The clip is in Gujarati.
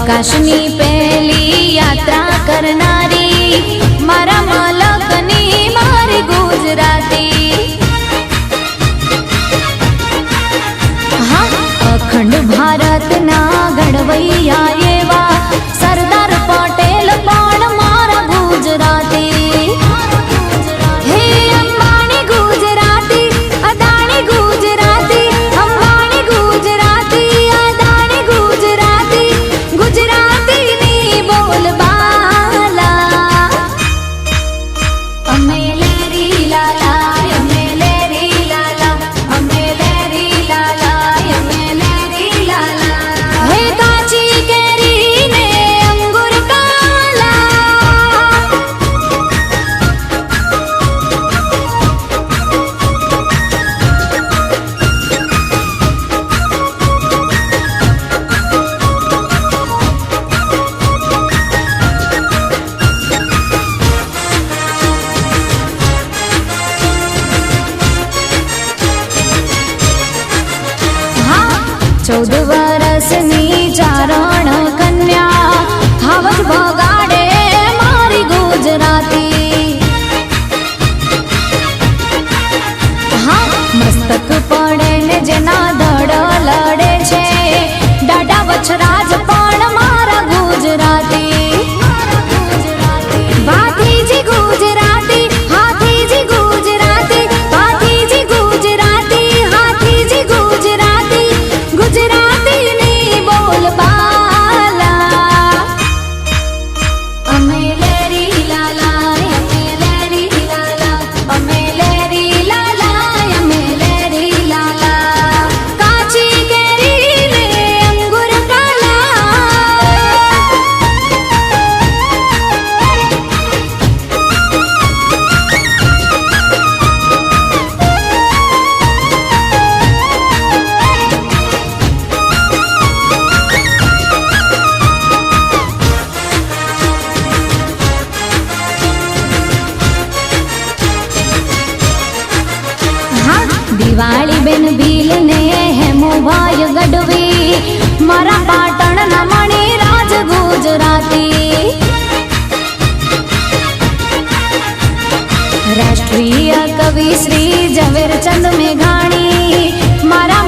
આકાશની પહેલી યાત્રા કરનારી મારા મલકની મારી ગુજરાતી। હા, અખંડ ભારતના ઘડવૈયા એવા સરદાર પટેલ પણ મારા ગુજરાતી। હે અંબાણી ગુજરાતી, અદાણી ગુજરાતી, અંબાણી ગુજરાતી, અદાણી ગુજરાતી, ગુજરાતીની બોલબાલા। અમે લેરી લાલા, અમે લેરી લાલા, અમે લેરી લાલા, અમે લેરી લાલા। હે કાચી કેરીને અંગુર કાલા। હા, 14 વર્ષની ચારણ કન્યા હાવજ બગાડે મારી ગુજરાતી। હા, મસ્તક પડે ને જેના ધડ લડે છે દાડા વછરાજ પણ મારા ગુજરાતી। ભાતીજી ગુજરાતી, હાથીજી ગુજરાતી, ભાતીજી ગુજરાતી, હાથીજી ગુજરાતી, ગુજરાતીની બોલબાલા। અમે લેરી લાલા, અમે લેરી લાલા, અમે લેરી લાલા, અમે લેરી લાલા। કાચી કેરીને અંગુર કાલા। હા, દિવાળી બેન ભીલ ને હેમુભાઈ ગઢવી મારા પાટણના મણી રાજ ગુજરાતી। રાષ્ટ્રીય કવિ શ્રી ઝવેરચંદ મેઘાણી મારા